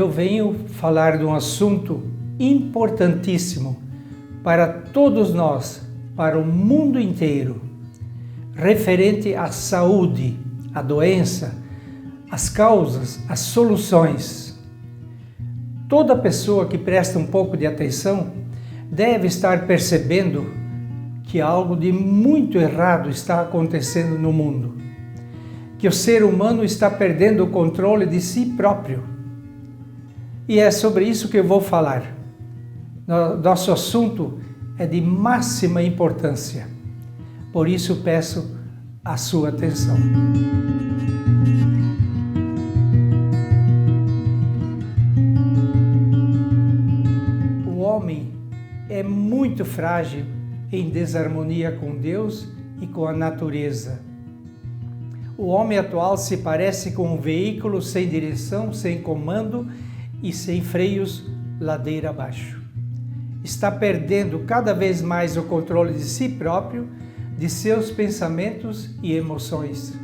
eu venho falar de um assunto importantíssimo para todos nós, para o mundo inteiro, referente à saúde, à doença, às causas, às soluções. Toda pessoa que presta um pouco de atenção deve estar percebendo que algo de muito errado está acontecendo no mundo, que o ser humano está perdendo o controle de si próprio. E é sobre isso que eu vou falar. Nosso assunto é de máxima importância, por isso peço a sua atenção. O homem é muito frágil em desarmonia com Deus e com a natureza. O homem atual se parece com um veículo sem direção, sem comando e sem freios ladeira abaixo. Está perdendo cada vez mais o controle de si próprio, de seus pensamentos e emoções.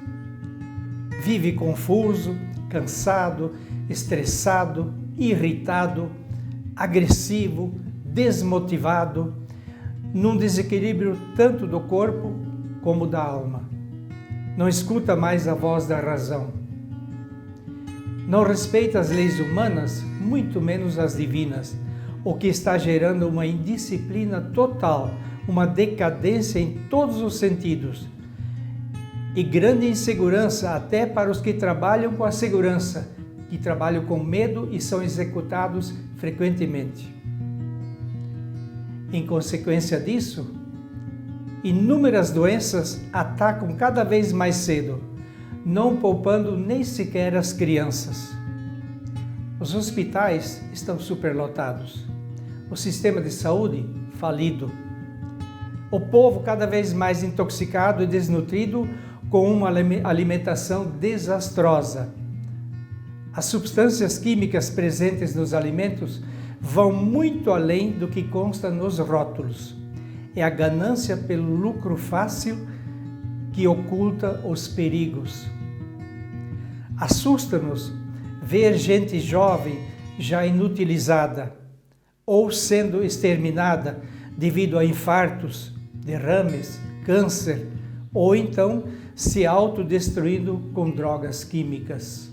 Vive confuso, cansado, estressado, irritado, agressivo, desmotivado, num desequilíbrio tanto do corpo como da alma. Não escuta mais a voz da razão. Não respeita as leis humanas, muito menos as divinas, o que está gerando uma indisciplina total, uma decadência em todos os sentidos e grande insegurança até para os que trabalham com a segurança, que trabalham com medo e são executados frequentemente. Em consequência disso, inúmeras doenças atacam cada vez mais cedo, não poupando nem sequer as crianças. Os hospitais estão superlotados, o sistema de saúde falido, o povo cada vez mais intoxicado e desnutrido com uma alimentação desastrosa. As substâncias químicas presentes nos alimentos vão muito além do que consta nos rótulos. É a ganância pelo lucro fácil que oculta os perigos. Assusta-nos ver gente jovem já inutilizada ou sendo exterminada devido a infartos, derrames, câncer ou então se autodestruindo com drogas químicas.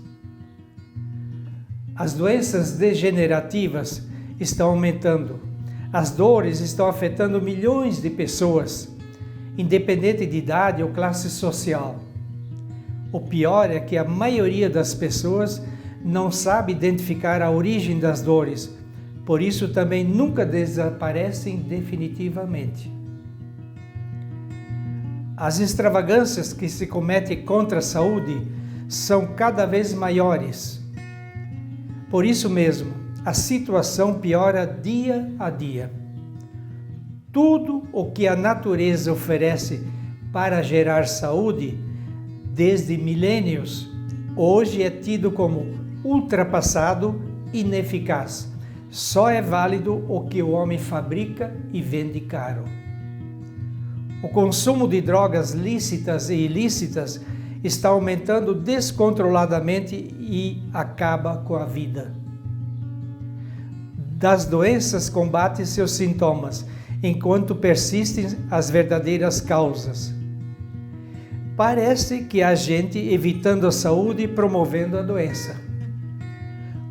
As doenças degenerativas estão aumentando. As dores estão afetando milhões de pessoas, independente de idade ou classe social. O pior é que a maioria das pessoas não sabe identificar a origem das dores, por isso também nunca desaparecem definitivamente. As extravagâncias que se cometem contra a saúde são cada vez maiores. Por isso mesmo, a situação piora dia a dia. Tudo o que a natureza oferece para gerar saúde, desde milênios, hoje é tido como ultrapassado, ineficaz. Só é válido o que o homem fabrica e vende caro. O consumo de drogas lícitas e ilícitas está aumentando descontroladamente e acaba com a vida. Das doenças combate seus sintomas, enquanto persistem as verdadeiras causas. Parece que há gente evitando a saúde e promovendo a doença.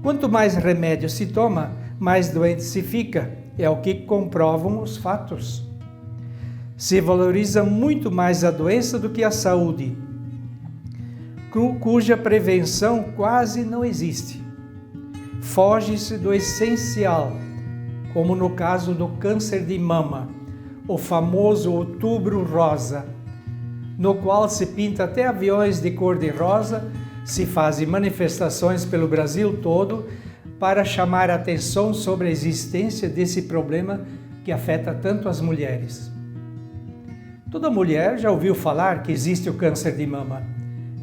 Quanto mais remédio se toma, mais doente se fica, é o que comprovam os fatos. Se valoriza muito mais a doença do que a saúde, cuja prevenção quase não existe. Foge-se do essencial, como no caso do câncer de mama, o famoso Outubro Rosa, no qual se pinta até aviões de cor-de-rosa, se fazem manifestações pelo Brasil todo para chamar a atenção sobre a existência desse problema que afeta tanto as mulheres. Toda mulher já ouviu falar que existe o câncer de mama,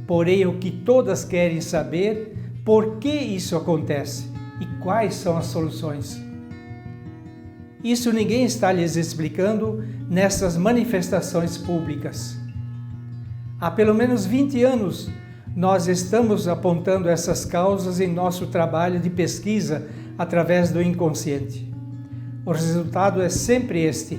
porém o que todas querem saber por que isso acontece e quais são as soluções. Isso ninguém está lhes explicando nessas manifestações públicas. Há pelo menos 20 anos, Nós estamos apontando essas causas em nosso trabalho de pesquisa através do inconsciente. O resultado é sempre este: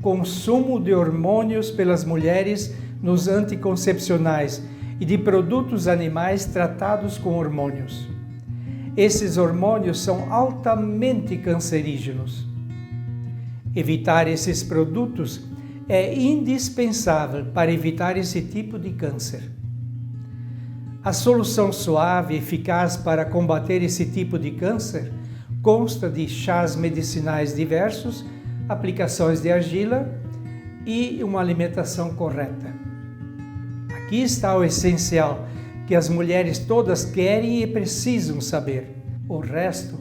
consumo de hormônios pelas mulheres nos anticoncepcionais e de produtos animais tratados com hormônios. Esses hormônios são altamente cancerígenos. Evitar esses produtos é indispensável para evitar esse tipo de câncer. A solução suave e eficaz para combater esse tipo de câncer consta de chás medicinais diversos, aplicações de argila e uma alimentação correta. Aqui está o essencial que as mulheres todas querem e precisam saber. O resto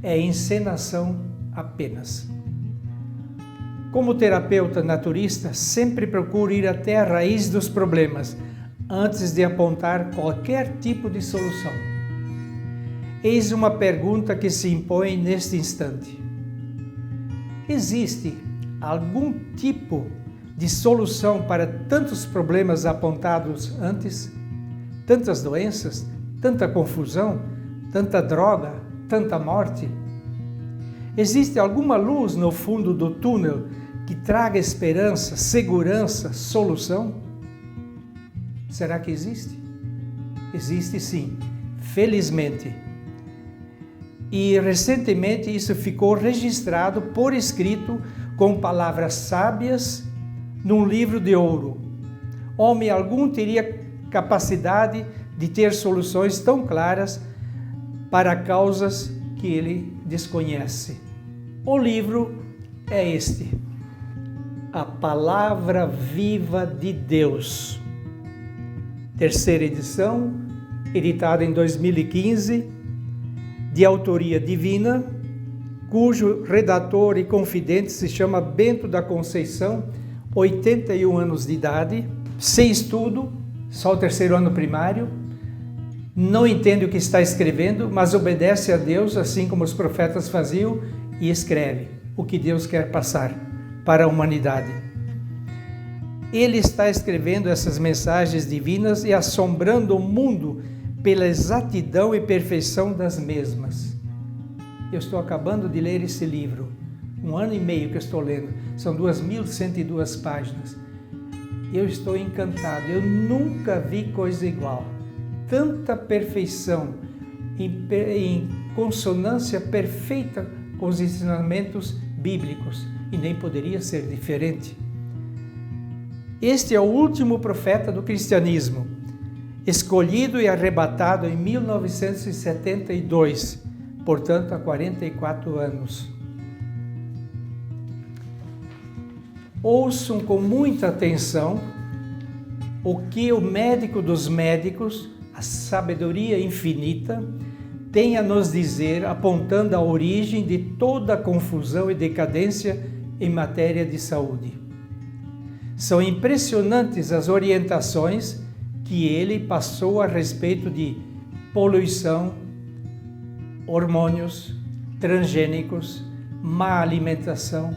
é encenação apenas. Como terapeuta naturista, sempre procuro ir até a raiz dos problemas antes de apontar qualquer tipo de solução. Eis uma pergunta que se impõe neste instante: existe algum tipo de solução para tantos problemas apontados antes? Tantas doenças, tanta confusão, tanta droga, tanta morte? Existe alguma luz no fundo do túnel que traga esperança, segurança, solução? Será que existe? Existe sim, felizmente. E recentemente isso ficou registrado por escrito com palavras sábias num livro de ouro. Homem algum teria capacidade de ter soluções tão claras para causas que ele desconhece. O livro é este: A Palavra Viva de Deus. Terceira edição, editada em 2015, de autoria divina, cujo redator e confidente se chama Bento da Conceição, 81 anos de idade, sem estudo, só o terceiro ano primário, não entende o que está escrevendo, mas obedece a Deus, assim como os profetas faziam, e escreve o que Deus quer passar para a humanidade. Ele está escrevendo essas mensagens divinas e assombrando o mundo pela exatidão e perfeição das mesmas. Eu estou acabando de ler esse livro, 1 ano e meio que eu estou lendo, são 2.102 páginas. Eu estou encantado, eu nunca vi coisa igual. Tanta perfeição, em consonância perfeita com os ensinamentos bíblicos, e nem poderia ser diferente. Este é o último profeta do cristianismo, escolhido e arrebatado em 1972, portanto há 44 anos. Ouçam com muita atenção o que o médico dos médicos, a sabedoria infinita, tem a nos dizer, apontando a origem de toda a confusão e decadência em matéria de saúde. São impressionantes as orientações que ele passou a respeito de poluição, hormônios, transgênicos, má alimentação,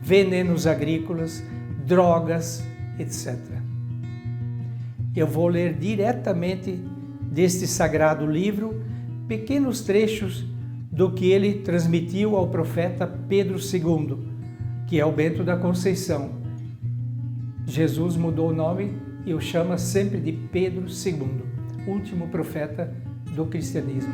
venenos agrícolas, drogas, etc. Eu vou ler diretamente deste sagrado livro pequenos trechos do que ele transmitiu ao profeta Pedro II, que é o Bento da Conceição. Jesus mudou o nome e o chama sempre de Pedro II, último profeta do cristianismo.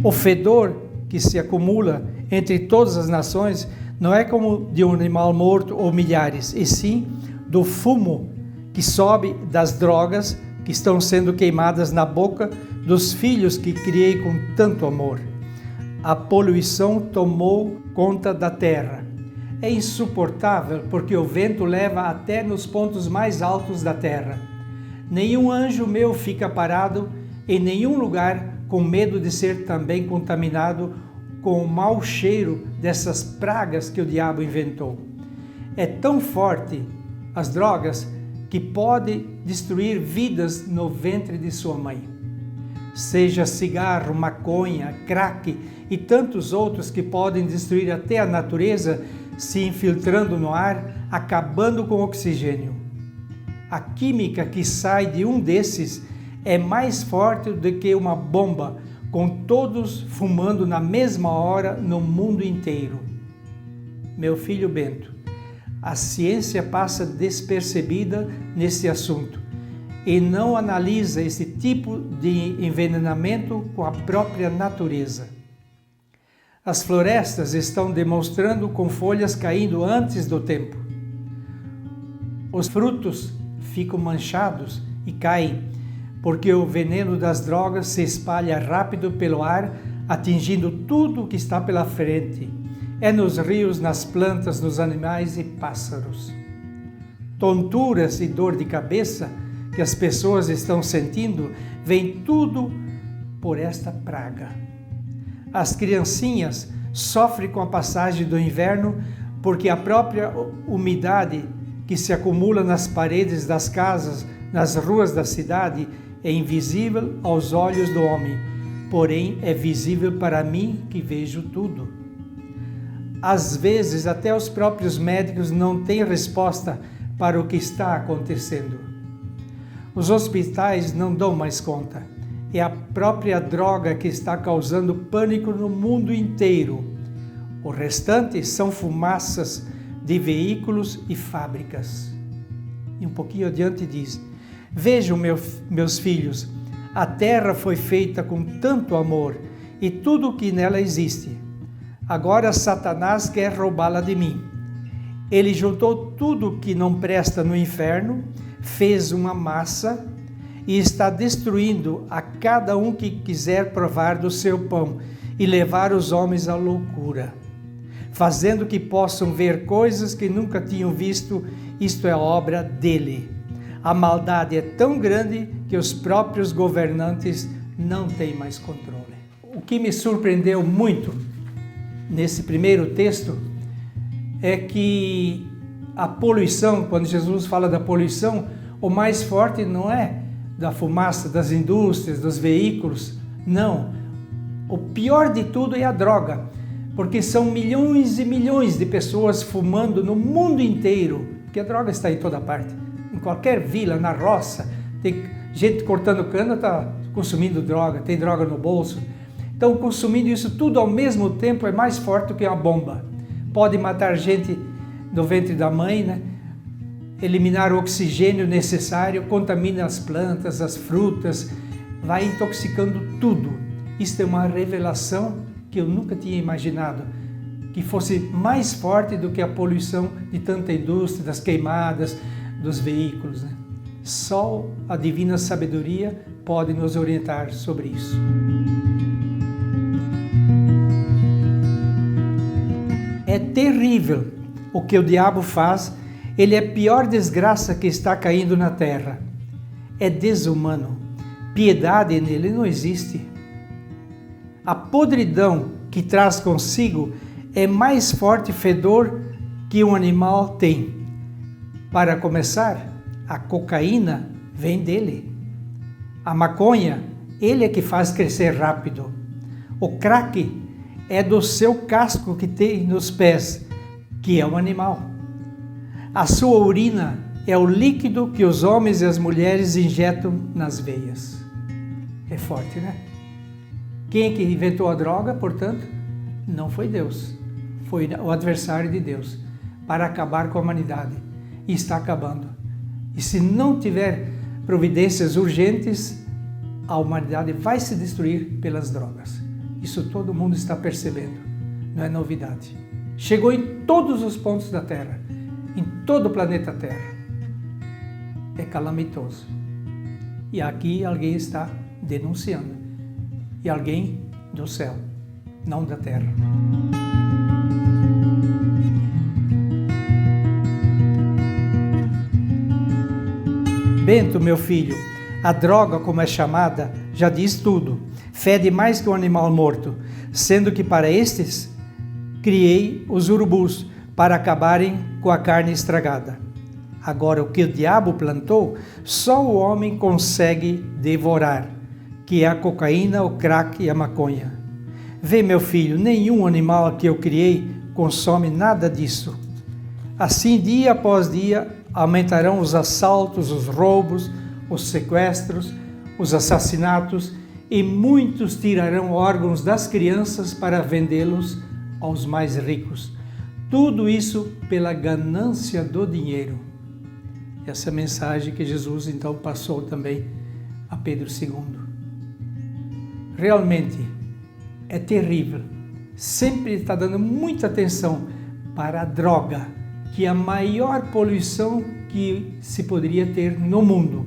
O fedor que se acumula entre todas as nações não é como de um animal morto ou milhares, e sim do fumo que sobe das drogas que estão sendo queimadas na boca dos filhos que criei com tanto amor. A poluição tomou conta da terra. É insuportável porque o vento leva até nos pontos mais altos da terra. Nenhum anjo meu fica parado em nenhum lugar com medo de ser também contaminado com o mau cheiro dessas pragas que o diabo inventou. É tão forte as drogas que pode destruir vidas no ventre de sua mãe. Seja cigarro, maconha, crack e tantos outros que podem destruir até a natureza, se infiltrando no ar, acabando com o oxigênio. A química que sai de um desses é mais forte do que uma bomba, com todos fumando na mesma hora no mundo inteiro. Meu filho Bento, a ciência passa despercebida nesse assunto e não analisa esse tipo de envenenamento com a própria natureza. As florestas estão demonstrando com folhas caindo antes do tempo. Os frutos ficam manchados e caem, porque o veneno das drogas se espalha rápido pelo ar, atingindo tudo o que está pela frente. É nos rios, nas plantas, nos animais e pássaros. Tonturas e dor de cabeça que as pessoas estão sentindo, vem tudo por esta praga. As criancinhas sofrem com a passagem do inverno porque a própria umidade que se acumula nas paredes das casas, nas ruas da cidade, é invisível aos olhos do homem, porém é visível para mim que vejo tudo. Às vezes, até os próprios médicos não têm resposta para o que está acontecendo. Os hospitais não dão mais conta. É a própria droga que está causando pânico no mundo inteiro. O restante são fumaças de veículos e fábricas. E um pouquinho adiante diz: vejam, meus filhos, a terra foi feita com tanto amor e tudo o que nela existe. Agora Satanás quer roubá-la de mim. Ele juntou tudo que não presta no inferno, fez uma massa e está destruindo a cada um que quiser provar do seu pão e levar os homens à loucura, fazendo que possam ver coisas que nunca tinham visto. Isto é obra dele. A maldade é tão grande que os próprios governantes não têm mais controle. O que me surpreendeu muito nesse primeiro texto é que a poluição, quando Jesus fala da poluição, o mais forte não é da fumaça das indústrias, dos veículos, não. O pior de tudo é a droga, porque são milhões e milhões de pessoas fumando no mundo inteiro, porque a droga está em toda parte. Em qualquer vila, na roça, tem gente cortando cana, está consumindo droga, tem droga no bolso. Então, consumindo isso tudo ao mesmo tempo é mais forte do que uma bomba. Pode matar gente no ventre da mãe, né? Eliminar o oxigênio necessário, contamina as plantas, as frutas, vai intoxicando tudo. Isto é uma revelação que eu nunca tinha imaginado, que fosse mais forte do que a poluição de tanta indústria, das queimadas, dos veículos, né? Só a divina sabedoria pode nos orientar sobre isso. É terrível o que o diabo faz. Ele é a pior desgraça que está caindo na terra. É desumano. Piedade nele não existe. A podridão que traz consigo é mais forte fedor que um animal tem. Para começar, a cocaína vem dele. A maconha, ele é que faz crescer rápido. O crack é do seu casco que tem nos pés, que é um animal. A sua urina é o líquido que os homens e as mulheres injetam nas veias. É forte, né? Quem é que inventou a droga, portanto? Não foi Deus. Foi o adversário de Deus, para acabar com a humanidade. E está acabando. E se não tiver providências urgentes, a humanidade vai se destruir pelas drogas. Isso todo mundo está percebendo. Não é novidade. Chegou em todos os pontos da Terra, em todo o planeta Terra. É calamitoso. E aqui alguém está denunciando. E alguém do céu, não da terra. Bento, meu filho, a droga, como é chamada, já diz tudo. Fede mais que um animal morto, sendo que para estes criei os urubus, para acabarem com a carne estragada. Agora, o que o diabo plantou, só o homem consegue devorar, que é a cocaína, o crack e a maconha. Vê, meu filho, nenhum animal que eu criei consome nada disso. Assim, dia após dia, aumentarão os assaltos, os roubos, os sequestros, os assassinatos, e muitos tirarão órgãos das crianças para vendê-los aos mais ricos. Tudo isso pela ganância do dinheiro. Essa mensagem que Jesus então passou também a Pedro II. Realmente é terrível. Sempre está dando muita atenção para a droga, que é a maior poluição que se poderia ter no mundo.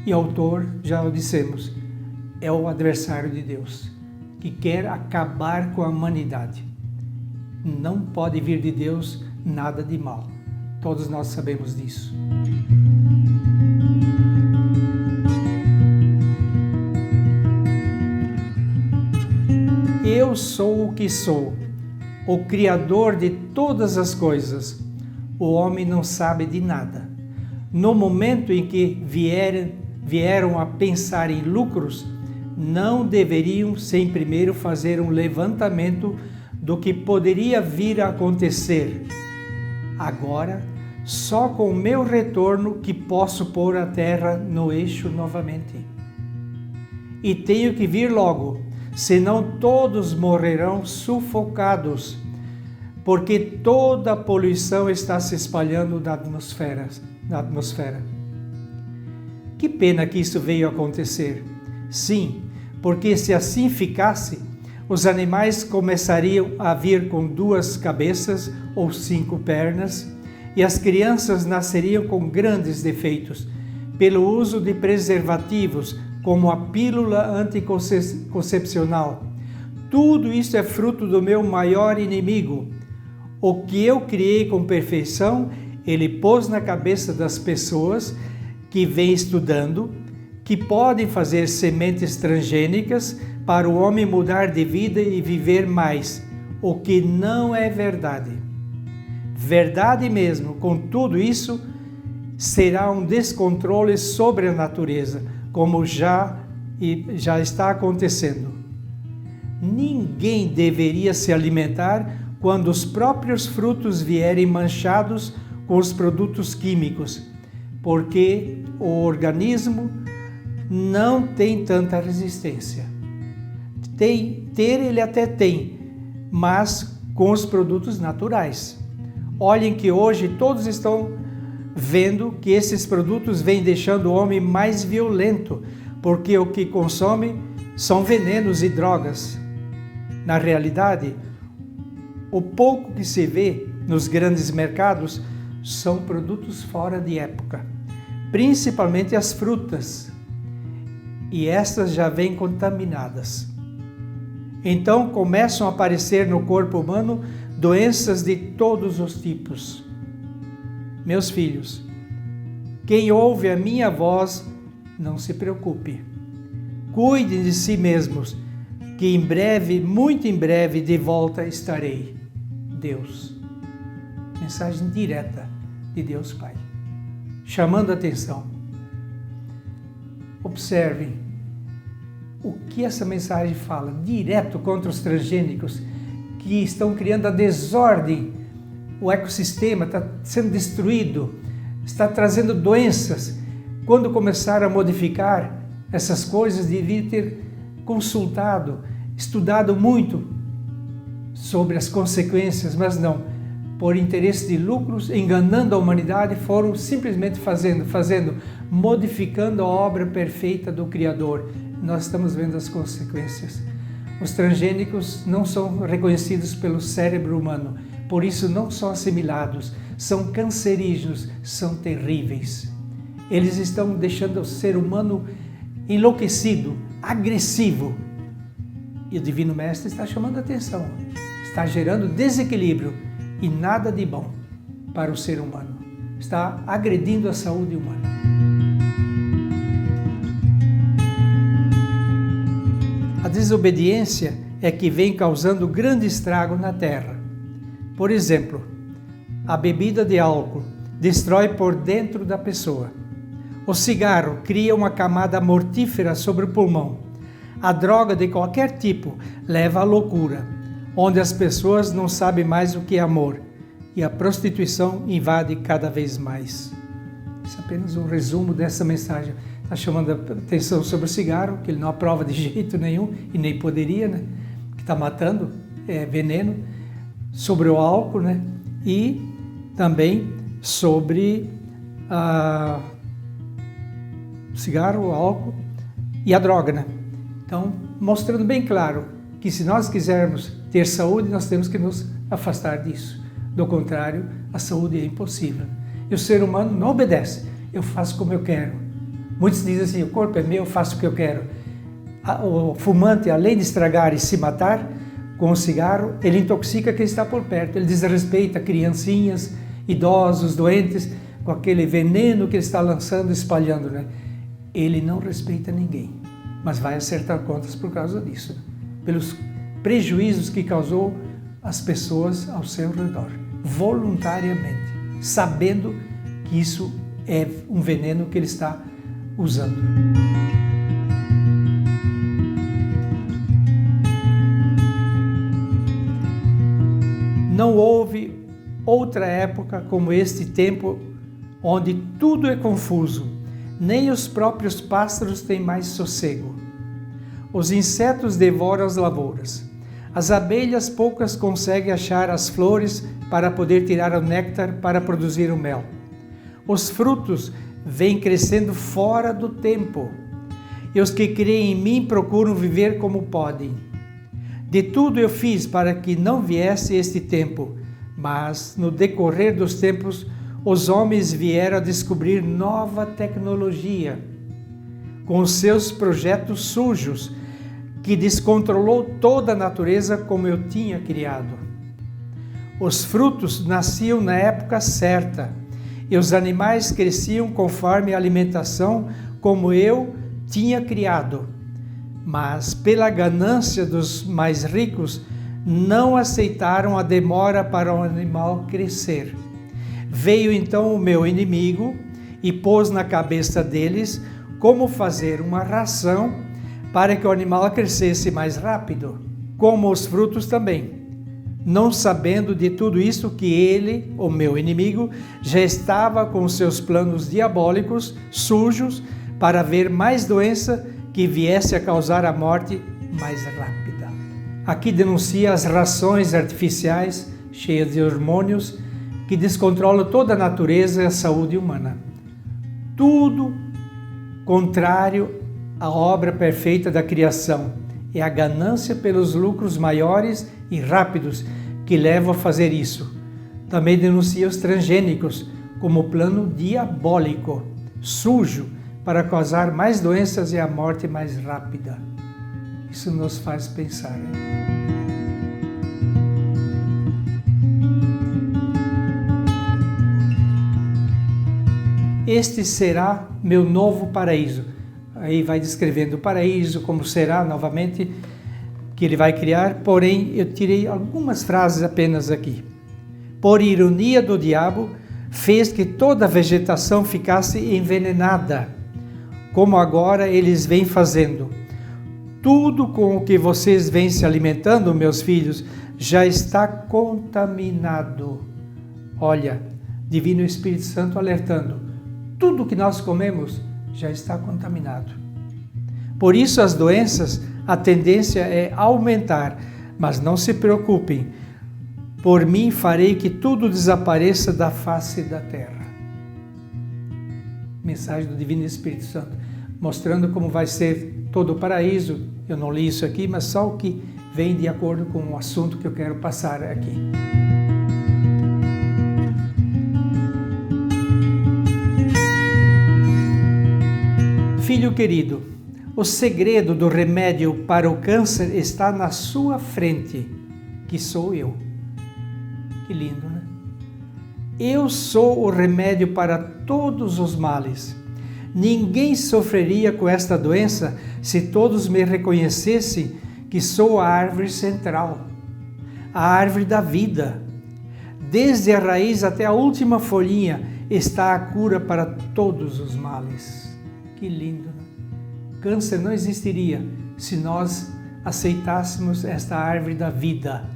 E o autor, já o dissemos, é o adversário de Deus, que quer acabar com a humanidade. Não pode vir de Deus nada de mal. Todos nós sabemos disso. Eu sou o que sou, o Criador de todas as coisas. O homem não sabe de nada. No momento em que vieram a pensar em lucros, não deveriam sem primeiro fazer um levantamento do que poderia vir a acontecer. Agora, só com o meu retorno que posso pôr a terra no eixo novamente. E tenho que vir logo, senão todos morrerão sufocados, porque toda a poluição está se espalhando na atmosfera. Que pena que isso veio a acontecer. Sim, porque se assim ficasse, os animais começariam a vir com 2 cabeças ou 5 pernas, e as crianças nasceriam com grandes defeitos, pelo uso de preservativos, como a pílula anticoncepcional. Tudo isso é fruto do meu maior inimigo. O que eu criei com perfeição, ele pôs na cabeça das pessoas que vêm estudando, que podem fazer sementes transgênicas para o homem mudar de vida e viver mais, o que não é verdade. Verdade mesmo, com tudo isso, será um descontrole sobre a natureza, como já está acontecendo. Ninguém deveria se alimentar quando os próprios frutos vierem manchados com os produtos químicos, porque o organismo não tem tanta resistência. Ele até tem, mas com os produtos naturais. Olhem que hoje todos estão vendo que esses produtos vêm deixando o homem mais violento, porque o que consome são venenos e drogas. Na realidade, o pouco que se vê nos grandes mercados são produtos fora de época, principalmente as frutas, e estas já vêm contaminadas. Então começam a aparecer no corpo humano doenças de todos os tipos. Meus filhos, quem ouve a minha voz, não se preocupe. Cuidem de si mesmos, que em breve, muito em breve, de volta estarei. Deus. Mensagem direta de Deus Pai, chamando a atenção. Observem o que essa mensagem fala, direto contra os transgênicos, que estão criando a desordem. O ecossistema está sendo destruído, está trazendo doenças. Quando começaram a modificar essas coisas, devia ter consultado, estudado muito sobre as consequências, mas não. Por interesse de lucros, enganando a humanidade, foram simplesmente fazendo, modificando a obra perfeita do Criador. Nós estamos vendo as consequências. Os transgênicos não são reconhecidos pelo cérebro humano, por isso não são assimilados, são cancerígenos, são terríveis. Eles estão deixando o ser humano enlouquecido, agressivo. E o Divino Mestre está chamando a atenção, está gerando desequilíbrio e nada de bom para o ser humano. Está agredindo a saúde humana. A desobediência é que vem causando grande estrago na terra. Por exemplo, a bebida de álcool destrói por dentro da pessoa. O cigarro cria uma camada mortífera sobre o pulmão. A droga de qualquer tipo leva à loucura, onde as pessoas não sabem mais o que é amor, e a prostituição invade cada vez mais. Isso é apenas um resumo dessa mensagem. Está chamando a atenção sobre o cigarro, que ele não aprova de jeito nenhum e nem poderia, né? Que está matando, é veneno. Sobre o álcool, né? E também sobre o cigarro, o álcool e a droga, né? Então, mostrando bem claro que se nós quisermos ter saúde, nós temos que nos afastar disso. Do contrário, a saúde é impossível. E o ser humano não obedece. Eu faço como eu quero. Muitos dizem assim, o corpo é meu, eu faço o que eu quero. O fumante, além de estragar e se matar com o cigarro, ele intoxica quem está por perto. Ele desrespeita criancinhas, idosos, doentes, com aquele veneno que ele está lançando, espalhando, né? Ele não respeita ninguém, mas vai acertar contas por causa disso, né? Pelos prejuízos que causou às pessoas ao seu redor, voluntariamente, sabendo que isso é um veneno que ele está usando. Não houve outra época como este tempo, onde tudo é confuso, nem os próprios pássaros têm mais sossego. Os insetos devoram as lavouras. As abelhas poucas conseguem achar as flores para poder tirar o néctar para produzir o mel. Os frutos vêm crescendo fora do tempo, e os que creem em mim procuram viver como podem. De tudo eu fiz para que não viesse este tempo, mas no decorrer dos tempos os homens vieram a descobrir nova tecnologia, com os seus projetos sujos, que descontrolou toda a natureza como eu tinha criado. Os frutos nasciam na época certa, e os animais cresciam conforme a alimentação como eu tinha criado. Mas, pela ganância dos mais ricos, não aceitaram a demora para o animal crescer. Veio então o meu inimigo e pôs na cabeça deles como fazer uma ração para que o animal crescesse mais rápido, como os frutos também. Não sabendo de tudo isso que ele, o meu inimigo, já estava com seus planos diabólicos, sujos, para ver mais doença que viesse a causar a morte mais rápida. Aqui denuncia as rações artificiais, cheias de hormônios, que descontrolam toda a natureza e a saúde humana. Tudo contrário à obra perfeita da criação. É a ganância pelos lucros maiores e rápidos que levam a fazer isso. Também denuncia os transgênicos como plano diabólico, sujo, para causar mais doenças e a morte mais rápida. Isso nos faz pensar, né? Este será meu novo paraíso. Aí vai descrevendo o paraíso, como será novamente, que ele vai criar, porém eu tirei algumas frases apenas aqui. Por ironia do diabo, fez que toda a vegetação ficasse envenenada, como agora eles vêm fazendo. Tudo com o que vocês vêm se alimentando, meus filhos, já está contaminado. Olha, Divino Espírito Santo alertando, tudo que nós comemos já está contaminado. Por isso as doenças, a tendência é aumentar, mas não se preocupem, por mim farei que tudo desapareça da face da terra. Mensagem do Divino Espírito Santo, mostrando como vai ser todo o paraíso. Eu não li isso aqui, mas só o que vem de acordo com o assunto que eu quero passar aqui. Filho querido, o segredo do remédio para o câncer está na sua frente, que sou eu. Que lindo, né? Eu sou o remédio para todos os males. Ninguém sofreria com esta doença se todos me reconhecessem que sou a árvore central, a árvore da vida. Desde a raiz até a última folhinha está a cura para todos os males. Que lindo, né? Câncer não existiria se nós aceitássemos esta árvore da vida.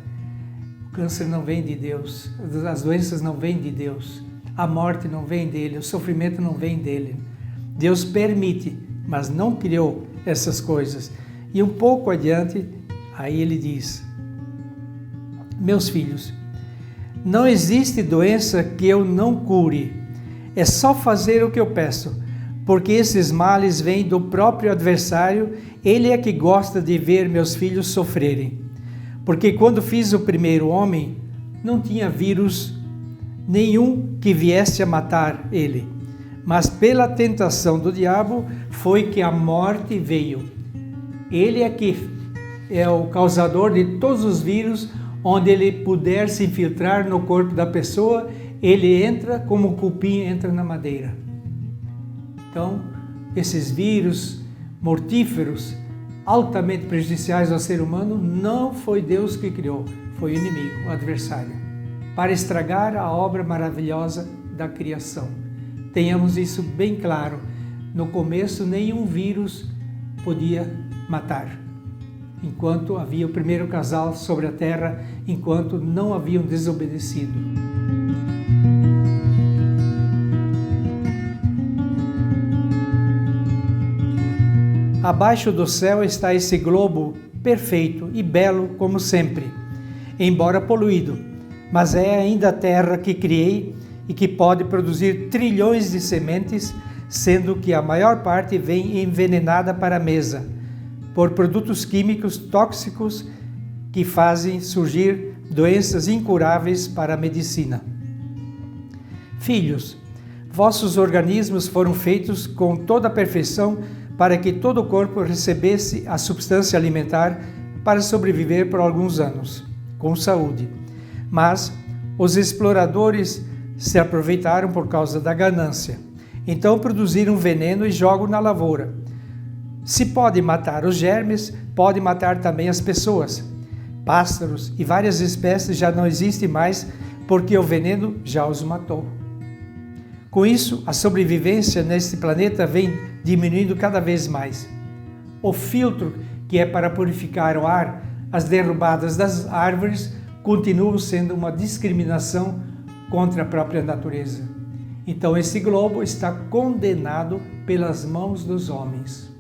O câncer não vem de Deus, as doenças não vêm de Deus, a morte não vem dele, o sofrimento não vem dele. Deus permite, mas não criou essas coisas. E um pouco adiante, aí ele diz: meus filhos, não existe doença que eu não cure, é só fazer o que eu peço, porque esses males vêm do próprio adversário, ele é que gosta de ver meus filhos sofrerem. Porque quando fiz o primeiro homem, não tinha vírus nenhum que viesse a matar ele. Mas pela tentação do diabo foi que a morte veio. Ele é que é o causador de todos os vírus, onde ele puder se infiltrar no corpo da pessoa, ele entra como o cupim entra na madeira. Então, esses vírus mortíferos, altamente prejudiciais ao ser humano, não foi Deus que criou, foi o inimigo, o adversário, para estragar a obra maravilhosa da criação. Tenhamos isso bem claro. No começo, nenhum vírus podia matar, enquanto havia o primeiro casal sobre a terra, enquanto não haviam desobedecido. Abaixo do céu está esse globo perfeito e belo como sempre, embora poluído, mas é ainda a terra que criei e que pode produzir trilhões de sementes, sendo que a maior parte vem envenenada para a mesa, por produtos químicos tóxicos que fazem surgir doenças incuráveis para a medicina. Filhos, vossos organismos foram feitos com toda a perfeição para que todo o corpo recebesse a substância alimentar para sobreviver por alguns anos, com saúde. Mas os exploradores se aproveitaram por causa da ganância. Então produziram veneno e jogam na lavoura. Se pode matar os germes, pode matar também as pessoas. Pássaros e várias espécies já não existem mais porque o veneno já os matou. Com isso, a sobrevivência neste planeta vem diminuindo cada vez mais. O filtro, que é para purificar o ar, as derrubadas das árvores, continuam sendo uma discriminação contra a própria natureza. Então esse globo está condenado pelas mãos dos homens.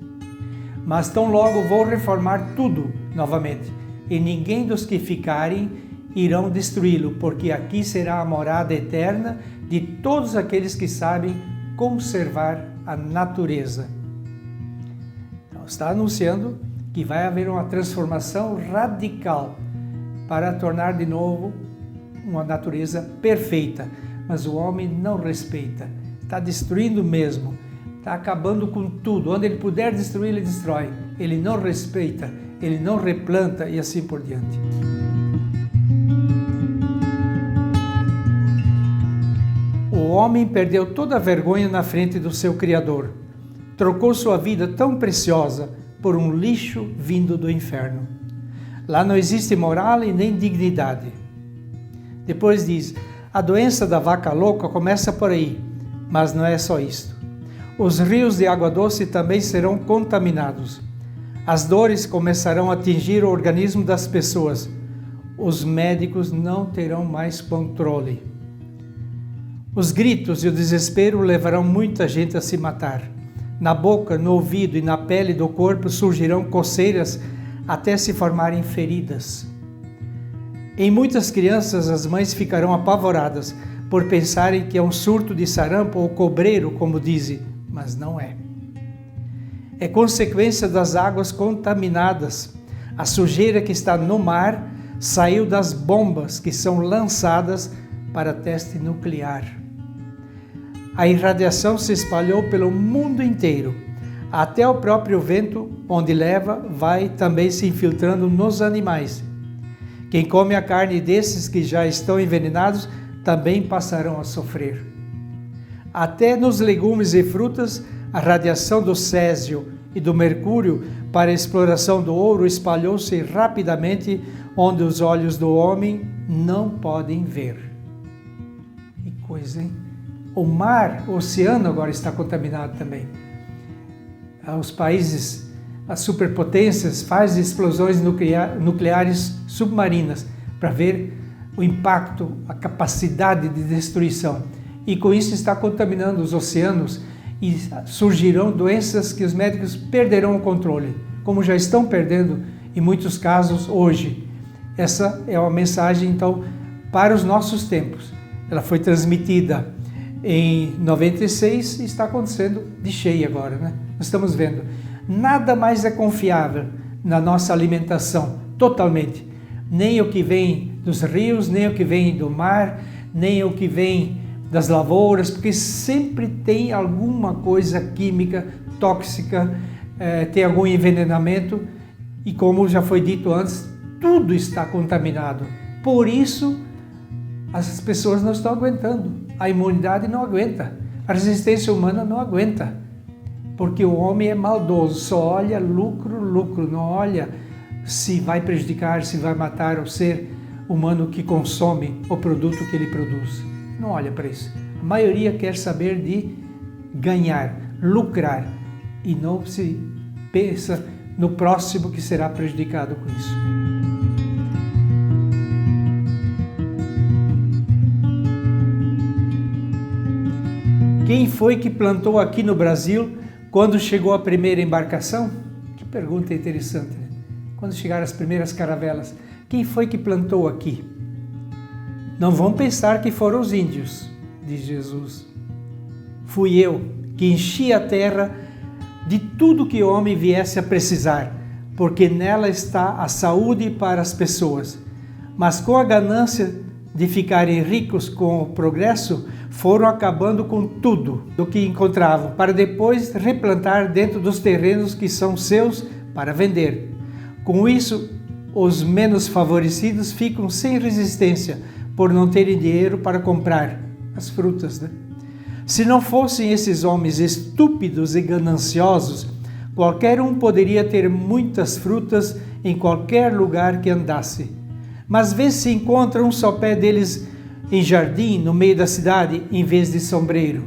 Mas tão logo vou reformar tudo novamente, e ninguém dos que ficarem irão destruí-lo, porque aqui será a morada eterna de todos aqueles que sabem conservar a natureza. Então, está anunciando que vai haver uma transformação radical para tornar de novo uma natureza perfeita, mas o homem não respeita, está destruindo mesmo, está acabando com tudo. Onde ele puder destruir, ele destrói. Ele não respeita, ele não replanta e assim por diante. O homem perdeu toda a vergonha na frente do seu Criador. Trocou sua vida tão preciosa por um lixo vindo do inferno. Lá não existe moral e nem dignidade. Depois diz: a doença da vaca louca começa por aí, mas não é só isto. Os rios de água doce também serão contaminados. As dores começarão a atingir o organismo das pessoas. Os médicos não terão mais controle. Os gritos e o desespero levarão muita gente a se matar. Na boca, no ouvido e na pele do corpo surgirão coceiras até se formarem feridas. Em muitas crianças, as mães ficarão apavoradas por pensarem que é um surto de sarampo ou cobreiro, como dizem, mas não é. É consequência das águas contaminadas. A sujeira que está no mar saiu das bombas que são lançadas para teste nuclear. A irradiação se espalhou pelo mundo inteiro. Até o próprio vento, onde leva, vai também se infiltrando nos animais. Quem come a carne desses que já estão envenenados também passarão a sofrer. Até nos legumes e frutas, a radiação do césio e do mercúrio para a exploração do ouro espalhou-se rapidamente, onde os olhos do homem não podem ver. Que coisa, hein? O mar, o oceano agora está contaminado também. Os países, as superpotências fazem explosões nucleares submarinas para ver o impacto, a capacidade de destruição. E com isso está contaminando os oceanos e surgirão doenças que os médicos perderão o controle, como já estão perdendo em muitos casos hoje. Essa é uma mensagem, então, para os nossos tempos. Ela foi transmitida em 96 e está acontecendo de cheio agora, né? Nós estamos vendo. Nada mais é confiável na nossa alimentação, totalmente. Nem o que vem dos rios, nem o que vem do mar, nem o que vem das lavouras, porque sempre tem alguma coisa química, tóxica, tem algum envenenamento e, como já foi dito antes, tudo está contaminado. Por isso, as pessoas não estão aguentando, a imunidade não aguenta, a resistência humana não aguenta, porque o homem é maldoso, só olha lucro, lucro, não olha se vai prejudicar, se vai matar o ser humano que consome o produto que ele produz. Não olha para isso. A maioria quer saber de ganhar, lucrar, e não se pensa no próximo que será prejudicado com isso. Quem foi que plantou aqui no Brasil quando chegou a primeira embarcação? Que pergunta interessante, né? Quando chegaram as primeiras caravelas, quem foi que plantou aqui? Não vão pensar que foram os índios, diz Jesus. Fui eu que enchi a terra de tudo que o homem viesse a precisar, porque nela está a saúde para as pessoas. Mas com a ganância de ficarem ricos com o progresso, foram acabando com tudo do que encontravam, para depois replantar dentro dos terrenos que são seus para vender. Com isso, os menos favorecidos ficam sem resistência, por não terem dinheiro para comprar as frutas, né? Se não fossem esses homens estúpidos e gananciosos, qualquer um poderia ter muitas frutas em qualquer lugar que andasse. Mas vê se encontra um só pé deles em jardim, no meio da cidade, em vez de sombreiro.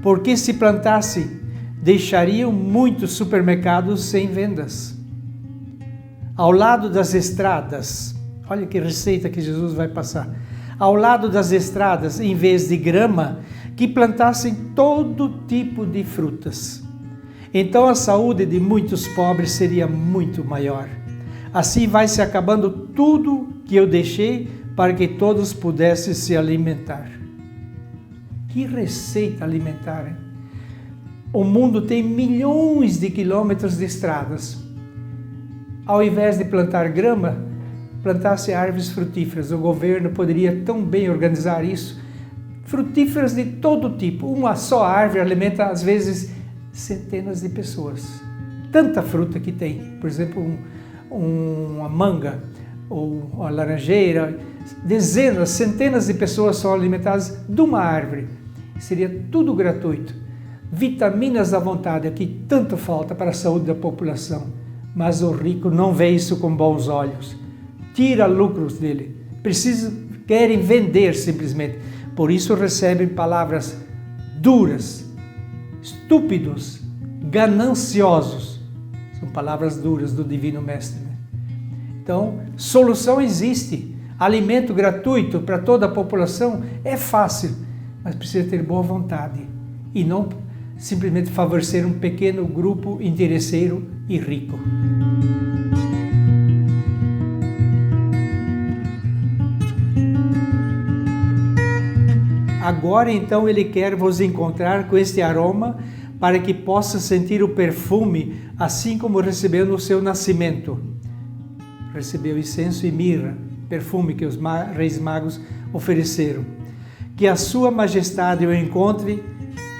Porque se plantasse, deixariam muitos supermercados sem vendas. Ao lado das estradas, olha que receita que Jesus vai passar. Ao lado das estradas, em vez de grama, que plantassem todo tipo de frutas. Então a saúde de muitos pobres seria muito maior. Assim vai se acabando tudo que eu deixei para que todos pudessem se alimentar. Que receita alimentar, hein? O mundo tem milhões de quilômetros de estradas. Ao invés de plantar grama, plantasse árvores frutíferas. O governo poderia tão bem organizar isso. Frutíferas de todo tipo. Uma só árvore alimenta, às vezes, centenas de pessoas. Tanta fruta que tem. Por exemplo, uma manga ou uma laranjeira. Dezenas, centenas de pessoas são alimentadas de uma árvore. Seria tudo gratuito. Vitaminas à vontade, que tanto falta para a saúde da população. Mas o rico não vê isso com bons olhos. Tira lucros dele. Querem vender simplesmente. Por isso recebem palavras duras, estúpidos, gananciosos. São palavras duras do Divino Mestre. Então, solução existe. Alimento gratuito para toda a população é fácil, mas precisa ter boa vontade e não simplesmente favorecer um pequeno grupo interesseiro e rico. Agora então ele quer vos encontrar com este aroma para que possa sentir o perfume, assim como recebeu no seu nascimento. Recebeu incenso e mirra, perfume que os reis magos ofereceram. Que a sua majestade o encontre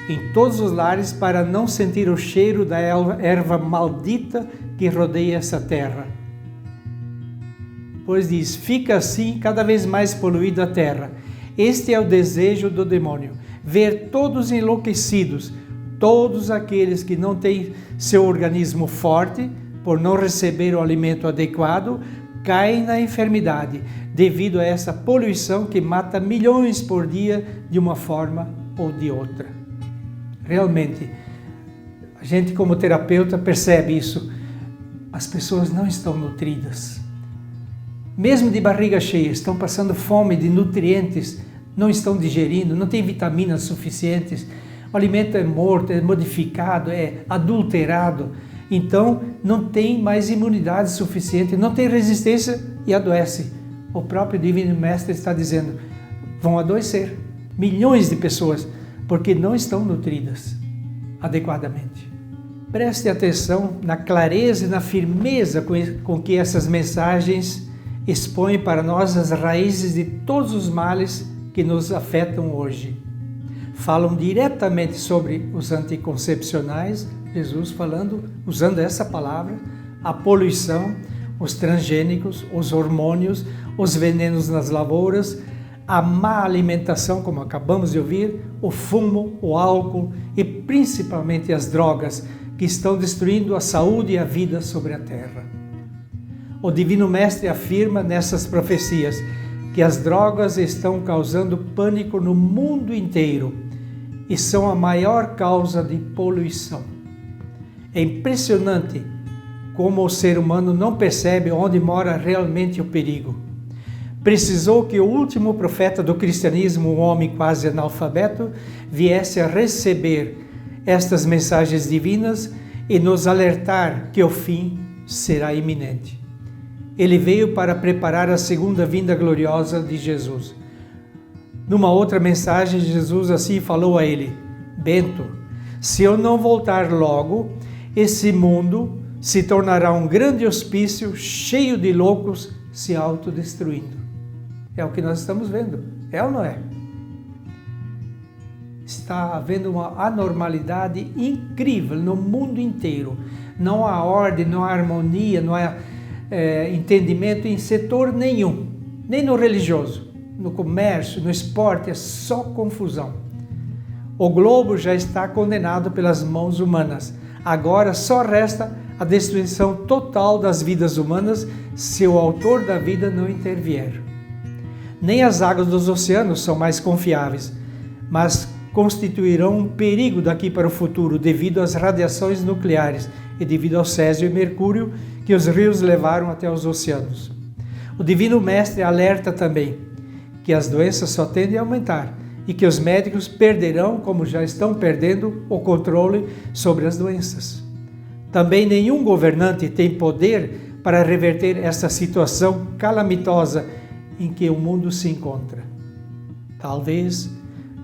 em todos os lares para não sentir o cheiro da erva maldita que rodeia essa terra. Pois diz, fica assim cada vez mais poluída a terra. Este é o desejo do demônio, ver todos enlouquecidos, todos aqueles que não têm seu organismo forte, por não receber o alimento adequado, caem na enfermidade, devido a essa poluição que mata milhões por dia de uma forma ou de outra. Realmente, a gente como terapeuta percebe isso. As pessoas não estão nutridas. mesmo de barriga cheia, estão passando fome de nutrientes, não estão digerindo, não tem vitaminas suficientes, o alimento é morto, é modificado, é adulterado, então não tem mais imunidade suficiente, não tem resistência e adoece. O próprio Divino Mestre está dizendo, vão adoecer milhões de pessoas, porque não estão nutridas adequadamente. Preste atenção na clareza e na firmeza com que essas mensagens expõem para nós as raízes de todos os males que nos afetam hoje. Falam diretamente sobre os anticoncepcionais, Jesus falando, usando essa palavra, a poluição, os transgênicos, os hormônios, os venenos nas lavouras, a má alimentação, como acabamos de ouvir, o fumo, o álcool e principalmente as drogas, que estão destruindo a saúde e a vida sobre a terra. O Divino Mestre afirma nessas profecias que as drogas estão causando pânico no mundo inteiro e são a maior causa de poluição. É impressionante como o ser humano não percebe onde mora realmente o perigo. Precisou que o último profeta do cristianismo, um homem quase analfabeto, viesse a receber estas mensagens divinas e nos alertar que o fim será iminente. Ele veio para preparar a segunda vinda gloriosa de Jesus. Numa outra mensagem, Jesus assim falou a ele: Bento, se eu não voltar logo, esse mundo se tornará um grande hospício cheio de loucos se autodestruindo. É o que nós estamos vendo, é ou não é? Está havendo uma anormalidade incrível no mundo inteiro. Não há ordem, não há harmonia, não há entendimento em setor nenhum, nem no religioso, no comércio, no esporte, é só confusão. O globo já está condenado pelas mãos humanas. Agora só resta a destruição total das vidas humanas se o autor da vida não intervier. Nem as águas dos oceanos são mais confiáveis, mas constituirão um perigo daqui para o futuro devido às radiações nucleares e devido ao Césio e Mercúrio que os rios levaram até os oceanos. O Divino Mestre alerta também que as doenças só tendem a aumentar e que os médicos perderão, como já estão perdendo, o controle sobre as doenças. Também nenhum governante tem poder para reverter essa situação calamitosa em que o mundo se encontra. Talvez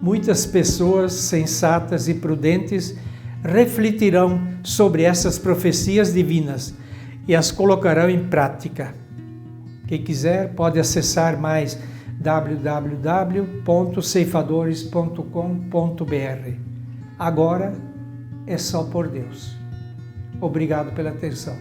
muitas pessoas sensatas e prudentes refletirão sobre essas profecias divinas e as colocarão em prática. Quem quiser pode acessar mais www.ceifadores.com.br. Agora é só por Deus. Obrigado pela atenção.